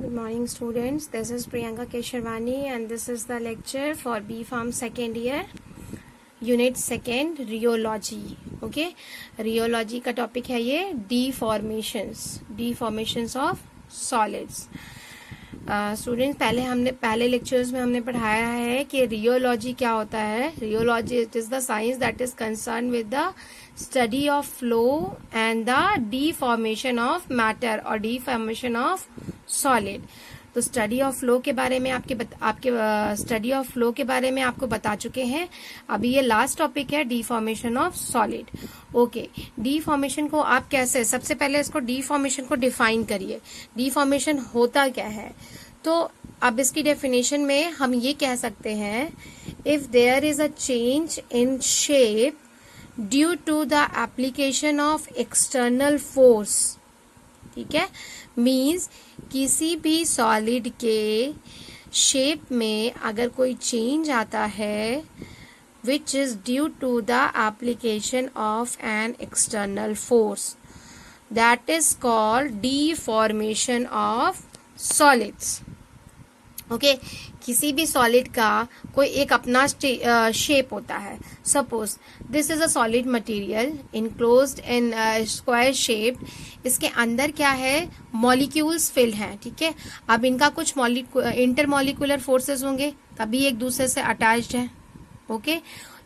Good morning, students. This is Priyanka Kesharwani and this is the lecture for B Farm second year, Unit 2, Rheology. Okay, Rheology का topic है ये deformations of solids. Students, पहले lectures में हमने पढ़ाया है कि rheology क्या होता है. Rheology, it is the science that is concerned with the study of flow and the deformation of matter or deformation of solid. तो स्टडी ऑफ फ्लो के बारे में आपके स्टडी ऑफ फ्लो के बारे में आपको बता चुके हैं. अभी ये लास्ट टॉपिक है deformation of solid. Okay, deformation को आप कैसे, सबसे पहले इसको डिफॉर्मेशन को डिफाइन करिए. डिफॉर्मेशन होता क्या है? तो अब इसकी डेफिनेशन में हम ये कह सकते हैं, if there is a change in shape due to the application of external force. ठीक है, मीन्स किसी भी सॉलिड के शेप में अगर कोई चेंज आता है which is due to the application of an external force, that is called deformation of solids. Okay, किसी भी सॉलिड का कोई एक अपना शेप होता है. Suppose this is a solid material enclosed in square shape. इसके अंदर क्या है, मॉलिक्यूल्स फिल हैं. ठीक है, अब इनका कुछ इंटरमॉलिक्यूलर फोर्सेस होंगे, तभी एक दूसरे से अटैच्ड है. ओके,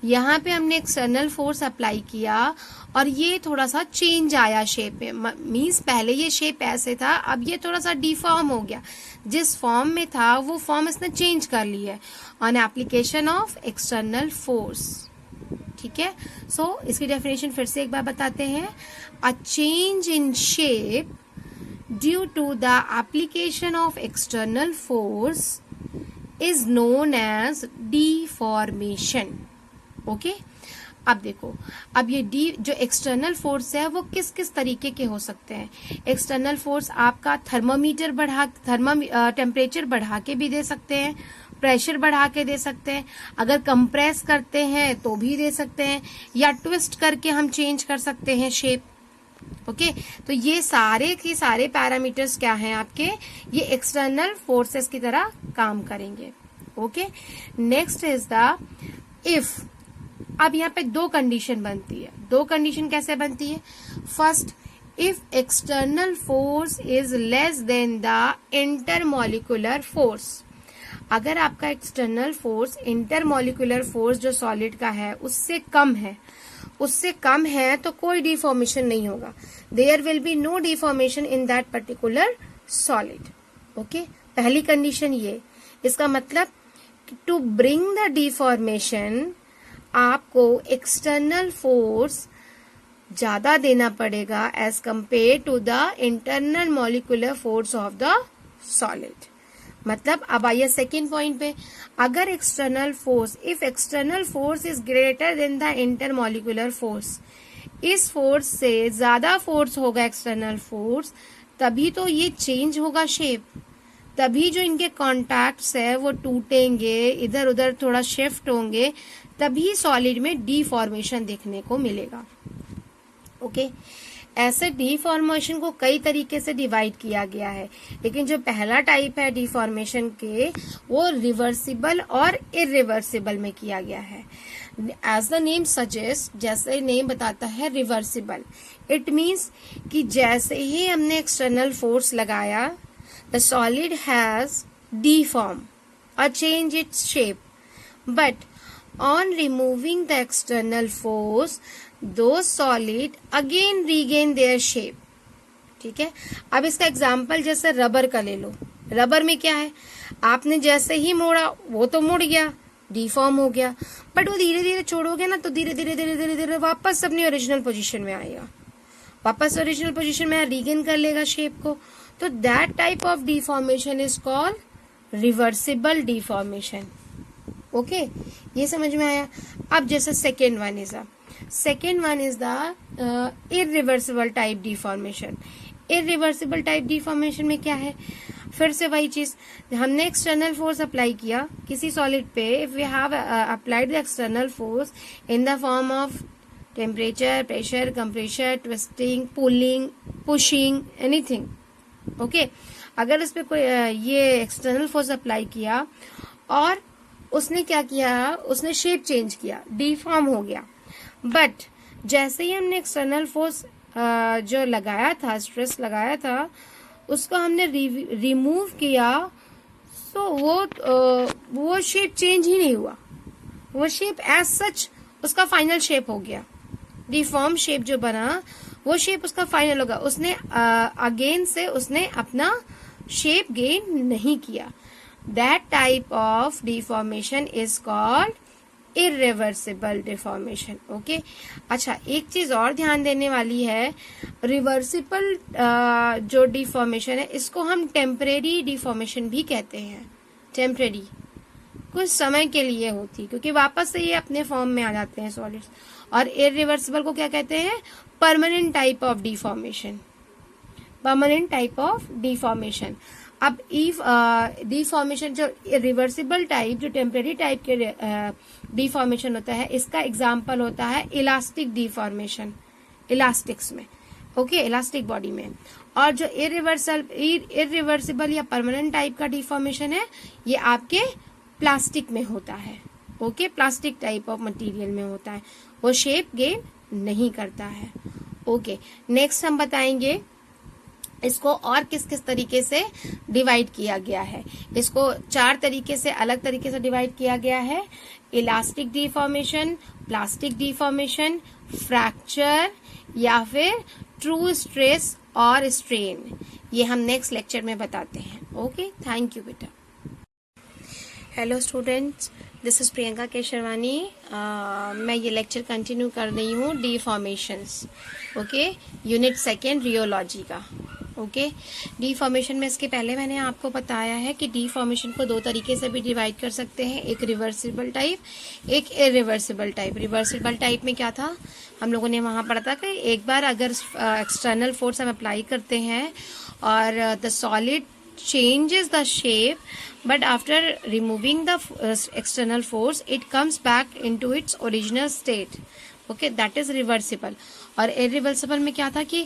यहाँ पे हमने एक्सटर्नल फोर्स अप्लाई किया और ये थोड़ा सा चेंज आया शेप में. मीन्स पहले ये शेप ऐसे था, अब ये थोड़ा सा डिफॉर्म हो गया. जिस फॉर्म में था वो फॉर्म इसने चेंज कर लिया है on application of external force. ठीक है, सो इसकी डेफिनेशन फिर से एक बार बताते हैं. A change in shape due to the application of external force is known as deformation. Okay, अब देखो, अब ये जो एक्सटर्नल फोर्स है वो किस किस तरीके के हो सकते हैं. एक्सटर्नल फोर्स आपका टेम्परेचर बढ़ा के भी दे सकते हैं, प्रेशर बढ़ा के दे सकते हैं, अगर कंप्रेस करते हैं तो भी दे सकते हैं, या ट्विस्ट करके हम चेंज कर सकते हैं शेप. ओके, तो ये सारे के सारे पैरामीटर्स क्या हैं आपके, ये एक्सटर्नल फोर्सेस की तरह काम करेंगे. Okay, next is the if. अब यहाँ पे दो कंडीशन बनती है. दो कंडीशन कैसे बनती है? First, if external force is less than the intermolecular force. अगर आपका एक्सटर्नल फोर्स इंटरमॉलिक्यूलर फोर्स जो सॉलिड का है उससे कम है तो कोई डिफॉर्मेशन नहीं होगा. There will be no deformation in that particular solid. Okay, पहली कंडीशन ये. इसका मतलब टू ब्रिंग द डिफॉर्मेशन आपको एक्सटर्नल फोर्स ज्यादा देना पड़ेगा as compare to the internal molecular force of the solid. मतलब अब आइए सेकेंड पॉइंट पे. अगर external force, if external force is greater than the intermolecular force, इस फोर्स से ज्यादा फोर्स होगा एक्सटर्नल फोर्स, तभी तो ये चेंज होगा शेप, तभी जो इनके कॉन्टैक्ट्स है वो टूटेंगे, इधर उधर थोड़ा शिफ्ट होंगे, तभी सॉलिड में डिफॉर्मेशन देखने को मिलेगा. ओके, ऐसे डिफॉर्मेशन को कई तरीके से डिवाइड किया गया है, लेकिन जो पहला टाइप है डिफॉर्मेशन के वो रिवर्सिबल और इरिवर्सिबल में किया गया है. एज द नेम सजेस्ट, जैसे नेम बताता है रिवर्सिबल, इट मीन्स कि जैसे ही हमने एक्सटर्नल फोर्स लगाया the solid has deformed or changed its shape, but on removing the external force those solid again regain their shape. ठीक है, अब इसका एग्जाम्पल जैसे रबर का ले लो. रबर में क्या है, आपने जैसे ही मोड़ा वो तो मुड़ गया, डिफॉर्म हो गया, बट वो धीरे धीरे छोड़ोगे ना तो धीरे धीरे धीरे धीरे धीरे वापस अपनी ओरिजिनल पोजीशन में आएगा, वापस ओरिजिनल पोजीशन में रीगेन कर लेगा शेप को. तो that type of deformation is called reversible deformation. Okay, ये समझ में आया. अब जैसे second one is the irreversible type deformation. Irreversible type deformation में क्या है, फिर से वही चीज, हमने एक्सटर्नल फोर्स अप्लाई किया किसी सॉलिड पे. If we have applied the external force in the form of temperature, pressure, compressor, twisting, pulling, pushing, anything. Okay, अगर इस पे कोई ये एक्सटर्नल फोर्स अप्लाई किया और उसने क्या किया, उसने शेप चेंज किया, डिफॉर्म हो गया, बट जैसे ही हमने एक्सटर्नल फोर्स जो लगाया था, स्ट्रेस लगाया था, उसको हमने रिमूव किया, तो वो शेप चेंज ही नहीं हुआ, वो शेप एज सच उसका फाइनल शेप हो गया। डिफॉर्म शेप जो बना वो शेप उसका फाइनल होगा, उसने अगेन से उसने अपना शेप गेन नहीं किया। That type of deformation is called irreversible deformation. Okay, अच्छा एक चीज और ध्यान देने वाली है, रिवर्सिबल जो डिफॉर्मेशन है इसको हम टेम्परेरी डिफॉर्मेशन भी कहते हैं। टेम्परेरी कुछ समय के लिए होती, क्योंकि वापस से ये अपने फॉर्म में आ जाते हैं सॉलिड्स। और इरिवर्सिबल को क्या कहते हैं, permanent type of deformation, permanent type of deformation. अब डिफॉर्मेशन जो रिवर्सिबल टाइप, जो टेम्परेरी टाइप के डिफॉर्मेशन होता है, इसका एग्जांपल होता है इलास्टिक डिफॉर्मेशन, इलास्टिक्स में, ओके, इलास्टिक बॉडी में। और जो इरिवर्सिबल या परमानेंट टाइप का डिफॉर्मेशन है, ये आपके प्लास्टिक में होता है, okay, plastic type of material में होता है, वो शेप गेन नहीं करता है। ओके, नेक्स्ट हम बताएंगे इसको और किस किस तरीके से डिवाइड किया गया है। इसको 4 तरीके से, अलग तरीके से डिवाइड किया गया है। Elastic deformation, plastic deformation, fracture या फिर ट्रू स्ट्रेस और स्ट्रेन। ये हम नेक्स्ट लेक्चर में बताते हैं। ओके, थैंक यू बेटा। Hello students, this is Priyanka Kesharwani. मैं ये लेक्चर कंटिन्यू कर रही हूँ डिफॉर्मेशंस, ओके, यूनिट 2 रियोलॉजी का। ओके, डिफॉर्मेशन में इसके पहले मैंने आपको बताया है कि डिफॉर्मेशन को 2 तरीके से भी डिवाइड कर सकते हैं, एक रिवर्सिबल टाइप, एक इरिवर्सिबल टाइप। रिवर्सिबल टाइप में क्या था, हम लोगों ने वहां पढ़ा था कि एक बार अगर एक्सटर्नल फोर्स हम अप्लाई करते हैं और the solid changes the shape, but after removing the external force it comes back into its original state. Okay, that is reversible. और irreversible में क्या था कि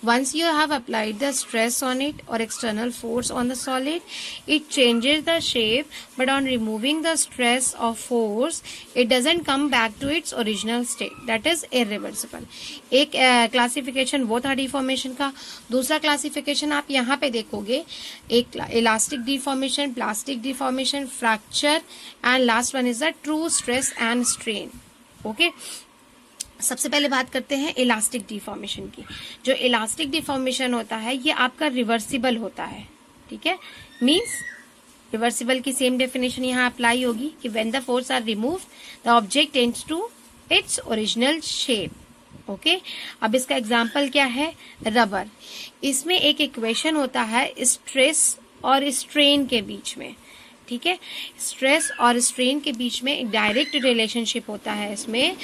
once you have applied the stress on it or external force on the solid, it changes the shape, but on removing the stress or force it doesn't come back to its original state. That is irreversible. एक classification वो था deformation का। दूसरा classification आप यहाँ पे देखोगे, एक elastic deformation, plastic deformation, fracture, and last one is the true stress and strain. Okay, सबसे पहले बात करते हैं इलास्टिक डिफॉर्मेशन की। जो इलास्टिक डिफॉर्मेशन होता है ये आपका रिवर्सिबल होता है, ठीक है। मींस रिवर्सिबल की सेम डेफिनेशन यहाँ अप्लाई होगी कि when the force are removed the object tends to its original shape. Okay, अब इसका एग्जांपल क्या है, रबर। इसमें एक इक्वेशन होता है स्ट्रेस और स्ट्रेन के बीच में, ठीक है। स्ट्रेस और स्ट्रेन के बीच में एक डायरेक्ट रिलेशनशिप होता है इसमें।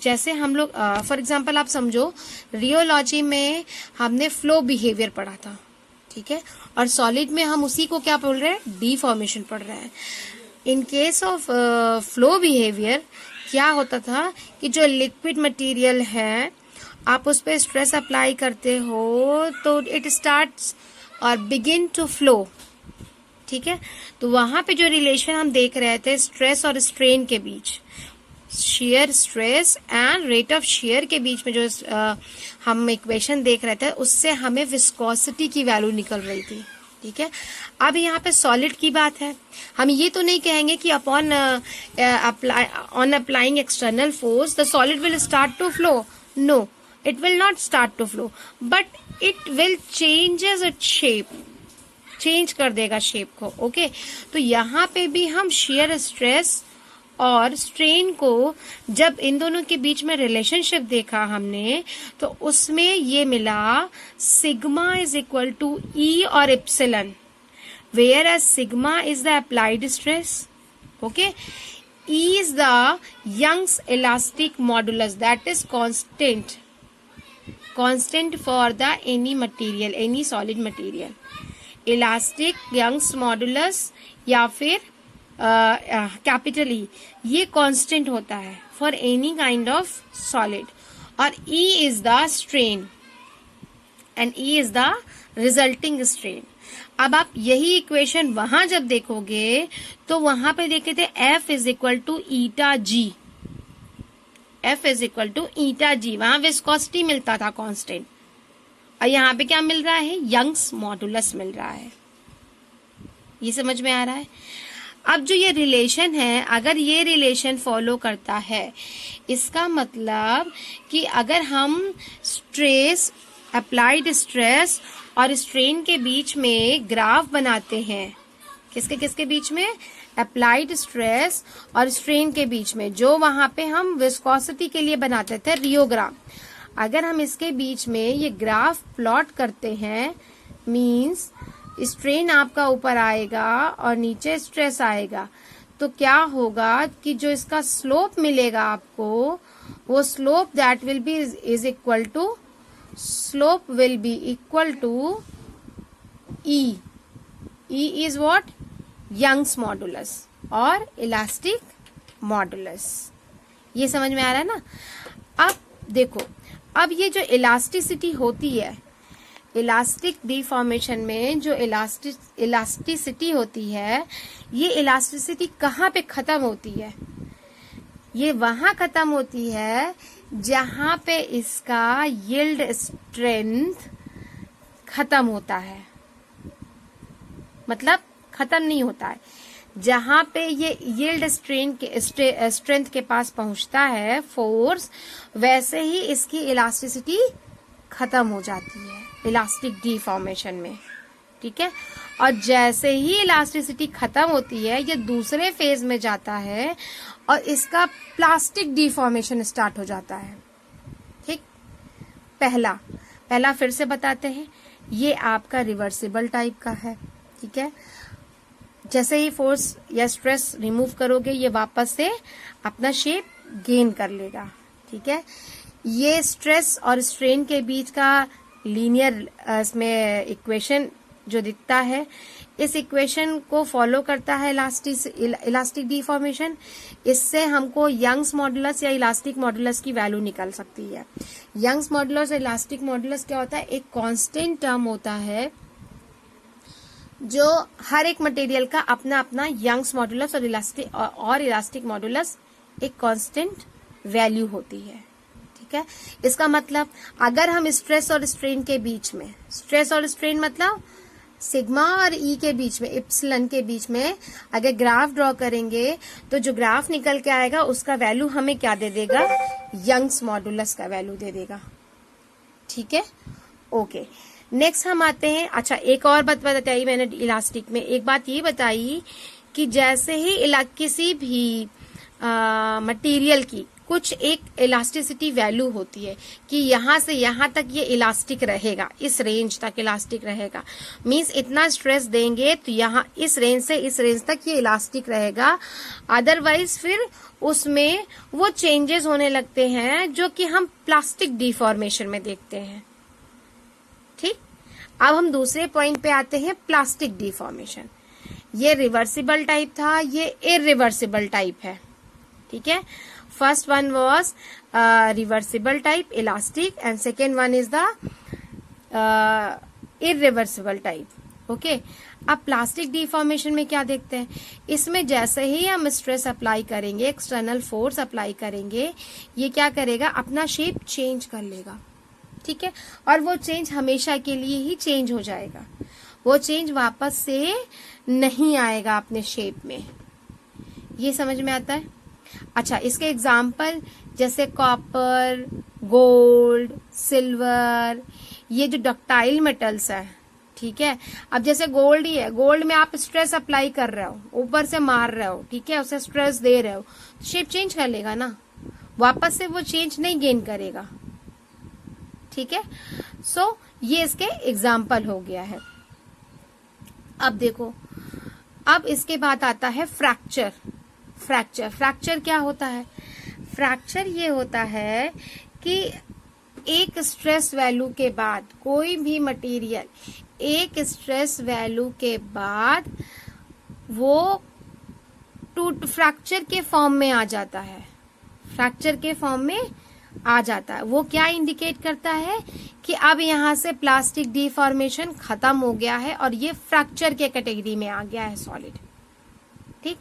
जैसे हम लोग फॉर एग्जांपल आप समझो, रियोलॉजी में हमने फ्लो बिहेवियर पढ़ा था, ठीक है, और सॉलिड में हम उसी को क्या बोल रहे हैं, डिफॉर्मेशन पढ़ रहे हैं। In case of flow behaviour क्या होता था कि जो लिक्विड मटेरियल है आप उस पर स्ट्रेस अप्लाई करते हो तो इट स्टार्ट्स और बिगिन टू फ्लो, ठीक है। तो वहां पे जो रिलेशन हम देख रहे थे स्ट्रेस और स्ट्रेन के बीच, shear stress and rate of shear के बीच में जो हम इक्वेशन देख रहे थे, उससे हमें विस्कोसिटी की वैल्यू निकल रही थी, ठीक है। अब यहाँ पे सॉलिड की बात है, हम ये तो नहीं कहेंगे कि upon on applying external force the solid will start to flow. No, it will not start to flow, but it will changes its shape, change कर देगा शेप को। ओके, तो यहाँ पे भी हम शेयर स्ट्रेस और स्ट्रेन को, जब इन दोनों के बीच में रिलेशनशिप देखा हमने, तो उसमें ये मिला sigma is equal to E और epsilon, where as sigma is the applied stress, okay, E is the Young's elastic modulus, that is constant for the any material, any solid material. Elastic Young's modulus या फिर capital E, ये constant होता है for any kind of solid. और E is the strain and E is the resulting strain. अब आप यही equation वहां जब देखोगे तो वहां पे देखे थे F is equal to eta G, F is equal to eta G, वहां विस्कोसिटी मिलता था कांस्टेंट, और यहाँ पे क्या मिल रहा है, यंग्स मॉडुलस मिल रहा है। ये समझ में आ रहा है। अब जो ये रिलेशन है, अगर ये रिलेशन फॉलो करता है, इसका मतलब कि अगर हम स्ट्रेस, अप्लाइड स्ट्रेस और स्ट्रेन के बीच में ग्राफ बनाते हैं, किसके किसके बीच में, अप्लाइड स्ट्रेस और स्ट्रेन के बीच में, जो वहां पे हम विस्कोसिटी के लिए बनाते थे रियोग्राम, अगर हम इसके बीच में ये ग्राफ प्लॉट करते हैं, मींस स्ट्रेन आपका ऊपर आएगा और नीचे स्ट्रेस आएगा, तो क्या होगा कि जो इसका स्लोप मिलेगा आपको, वो slope that will be is equal to, slope will be equal to E. E is what? Young's modulus और इलास्टिक मॉडुलस। ये समझ में आ रहा है ना। अब देखो, अब ये जो इलास्टिसिटी होती है, इलास्टिक डिफॉर्मेशन में जो इलास्टिसिटी होती है, ये इलास्टिसिटी कहाँ पे खत्म होती है, ये वहां खत्म होती है जहां पे इसका यील्ड स्ट्रेंथ खत्म होता है, मतलब खत्म नहीं होता है, जहां पे ये यील्ड स्ट्रेंथ के पास पहुंचता है फोर्स, वैसे ही इसकी इलास्टिसिटी खत्म हो जाती है इलास्टिक डिफॉर्मेशन में, ठीक है। और जैसे ही इलास्टिसिटी खत्म होती है, ये दूसरे फेज में जाता है और इसका प्लास्टिक डिफॉर्मेशन स्टार्ट हो जाता है, ठीक। पहला फिर से बताते हैं, ये आपका रिवर्सिबल टाइप का है, ठीक है। जैसे ही फोर्स या स्ट्रेस रिमूव करोगे, ये वापस से अपना शेप गेन कर लेगा, ठीक है। ये स्ट्रेस और स्ट्रेन के बीच का लीनियर इसमें इक्वेशन जो दिखता है, इस इक्वेशन को फॉलो करता है इलास्टिक डिफॉर्मेशन। इससे हमको यंग्स मॉडुलस या इलास्टिक मॉडुलस की वैल्यू निकल सकती है। यंग्स मॉडुलस और इलास्टिक मॉडुलस क्या होता है, एक कांस्टेंट टर्म होता है जो हर एक मटेरियल का अपना अपना यंग्स मॉडुलस और इलास्टिक मॉडुलस एक कांस्टेंट वैल्यू होती है, ठीक है। इसका मतलब अगर हम स्ट्रेस और स्ट्रेन के बीच में, स्ट्रेस और स्ट्रेन मतलब सिग्मा और ई के बीच में, इप्सिलन के बीच में अगर ग्राफ ड्रॉ करेंगे, तो जो ग्राफ निकल के आएगा उसका वैल्यू हमें क्या दे देगा, यंग्स मॉडुलस का वैल्यू दे देगा, ठीक है। ओके, नेक्स्ट हम आते हैं। अच्छा, एक और बात बताई मैंने इलास्टिक में, एक बात ये बताई कि जैसे ही किसी भी मटेरियल की कुछ एक इलास्टिसिटी वैल्यू होती है कि यहां से यहां तक ये इलास्टिक रहेगा, इस रेंज तक इलास्टिक रहेगा, मींस इतना स्ट्रेस देंगे तो यहाँ इस रेंज से इस रेंज तक ये इलास्टिक रहेगा, अदरवाइज फिर उसमें वो चेंजेस होने लगते हैं जो कि हम प्लास्टिक डिफॉर्मेशन में देखते हैं, ठीक। अब हम दूसरे पॉइंट पे आते हैं, प्लास्टिक डिफॉर्मेशन। ये रिवर्सिबल टाइप था, ये इरिवर्सिबल टाइप है, ठीक है। First one was reversible type elastic and second one is the irreversible type, okay. अब प्लास्टिक डिफॉर्मेशन में क्या देखते हैं, इसमें जैसे ही हम स्ट्रेस अप्लाई करेंगे, एक्सटर्नल फोर्स अप्लाई करेंगे, ये क्या करेगा, अपना शेप चेंज कर लेगा, ठीक है। और वो चेंज हमेशा के लिए ही चेंज हो जाएगा, वो चेंज वापस से नहीं आएगा अपने शेप में। ये समझ में आता है। अच्छा, इसके एग्जाम्पल जैसे कॉपर, गोल्ड, सिल्वर, ये जो डक्टाइल मेटल्स है, ठीक है। अब जैसे गोल्ड ही है, गोल्ड में आप स्ट्रेस अप्लाई कर रहे हो, ऊपर से मार रहे हो, ठीक है, उसे स्ट्रेस दे रहे हो, तो शेप चेंज कर लेगा ना, वापस से वो चेंज नहीं गेन करेगा, ठीक है। सो ये इसके एग्जाम्पल हो गया है। अब देखो, अब इसके बाद आता है फ्रैक्चर। फ्रैक्चर क्या होता है, फ्रैक्चर ये होता है कि एक स्ट्रेस वैल्यू के बाद कोई भी मटेरियल एक स्ट्रेस वैल्यू के बाद वो फ्रैक्चर के फॉर्म में आ जाता है, फ्रैक्चर के फॉर्म में आ जाता है। वो क्या इंडिकेट करता है कि अब यहाँ से प्लास्टिक डिफॉर्मेशन खत्म हो गया है और ये फ्रैक्चर के कैटेगरी में आ गया है सॉलिड। ठीक,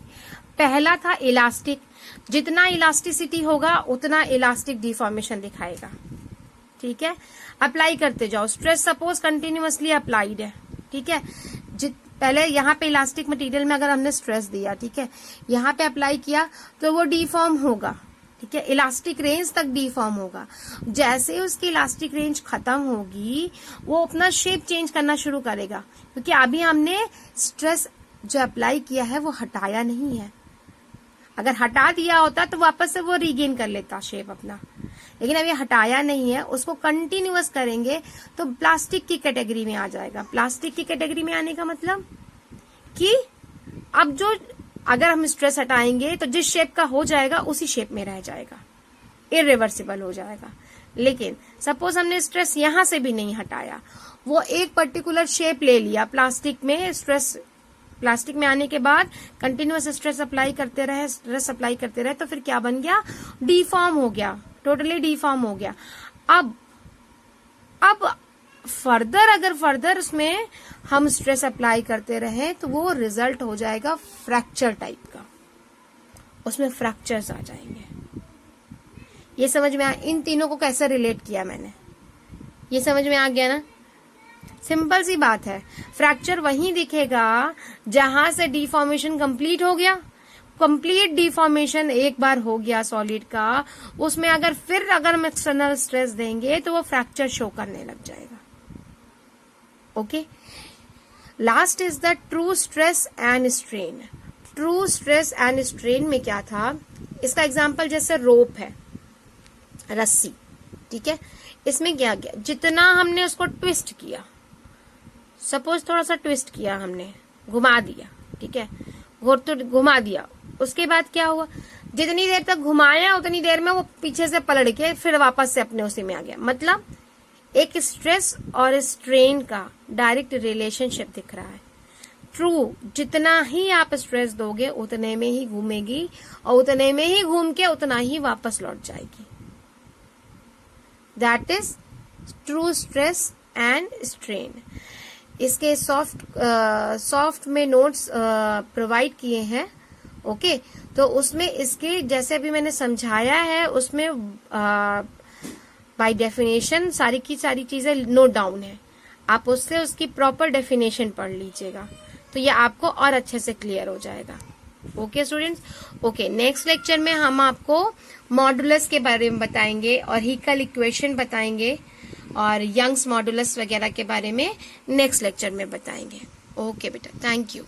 पहला था इलास्टिक, जितना इलास्टिसिटी होगा उतना इलास्टिक डिफॉर्मेशन दिखाएगा। ठीक है, अप्लाई करते जाओ। स्ट्रेस सपोज कंटिन्यूअसली अप्लाइड है, ठीक है, पहले यहाँ पे इलास्टिक मटेरियल में अगर हमने स्ट्रेस दिया, ठीक है, यहाँ पे अप्लाई किया तो वो डिफॉर्म होगा। ठीक है, इलास्टिक रेंज तक डिफॉर्म होगा। जैसे उसकी इलास्टिक रेंज खत्म होगी वो अपना शेप चेंज करना शुरू करेगा, क्योंकि अभी हमने स्ट्रेस जो अप्लाई किया है वो हटाया नहीं है। अगर हटा दिया होता तो वापस से वो रीगेन कर लेता शेप अपना, लेकिन अब ये हटाया नहीं है। उसको कंटिन्यूअस करेंगे तो प्लास्टिक की कैटेगरी में आ जाएगा। प्लास्टिक की कैटेगरी में आने का मतलब कि अब जो अगर हम स्ट्रेस हटाएंगे तो जिस शेप का हो जाएगा उसी शेप में रह जाएगा, इरिवर्सिबल हो जाएगा। लेकिन सपोज हमने स्ट्रेस यहां से भी नहीं हटाया, वो एक पर्टिकुलर शेप ले लिया प्लास्टिक में, प्लास्टिक में आने के बाद कंटिन्यूअस स्ट्रेस अप्लाई करते रहे तो फिर क्या बन गया, डिफॉर्म हो गया, टोटली डिफॉर्म हो गया। अब फर्दर उसमें हम स्ट्रेस अप्लाई करते रहे तो वो रिजल्ट हो जाएगा फ्रैक्चर टाइप का, उसमें फ्रैक्चर्स आ जाएंगे। ये समझ में आया? इन तीनों को कैसे रिलेट किया मैंने, ये समझ में आ गया ना? सिंपल सी बात है, फ्रैक्चर वहीं दिखेगा जहां से डिफॉर्मेशन कंप्लीट हो गया। कंप्लीट डिफॉर्मेशन एक बार हो गया सॉलिड का, उसमें अगर हम एक्सटर्नल स्ट्रेस देंगे तो वो फ्रैक्चर शो करने लग जाएगा। Okay, last is the true stress and strain. True stress and strain में क्या था, इसका एग्जांपल जैसे रोप है, रस्सी, ठीक है, इसमें क्या किया, जितना हमने उसको ट्विस्ट किया, सपोज थोड़ा सा ट्विस्ट किया हमने, घुमा दिया, ठीक है, घुमा दिया, उसके बाद क्या हुआ, जितनी देर तक घुमाया उतनी देर में वो पीछे से पलट के फिर वापस से अपने उसी में आ गया। मतलब एक स्ट्रेस और स्ट्रेन का डायरेक्ट रिलेशनशिप दिख रहा है। ट्रू, जितना ही आप स्ट्रेस दोगे उतने में ही घूमेगी और उतने में ही घूम के उतना ही वापस लौट जाएगी। That is true stress and strain. इसके सॉफ्ट में नोट्स प्रोवाइड किए हैं। ओके, तो उसमें इसके जैसे अभी मैंने समझाया है उसमें बाय डेफिनेशन सारी की सारी चीजें नोट डाउन है, आप उससे उसकी प्रॉपर डेफिनेशन पढ़ लीजिएगा तो ये आपको और अच्छे से क्लियर हो जाएगा। Okay students, okay, next lecture में हम आपको मॉडुलस के बारे में बताएंगे और हीकल इक्वेशन बताएंगे और यंग्स मॉडुलस वगैरह के बारे में नेक्स्ट लेक्चर में बताएंगे। ओके बेटा, थैंक यू।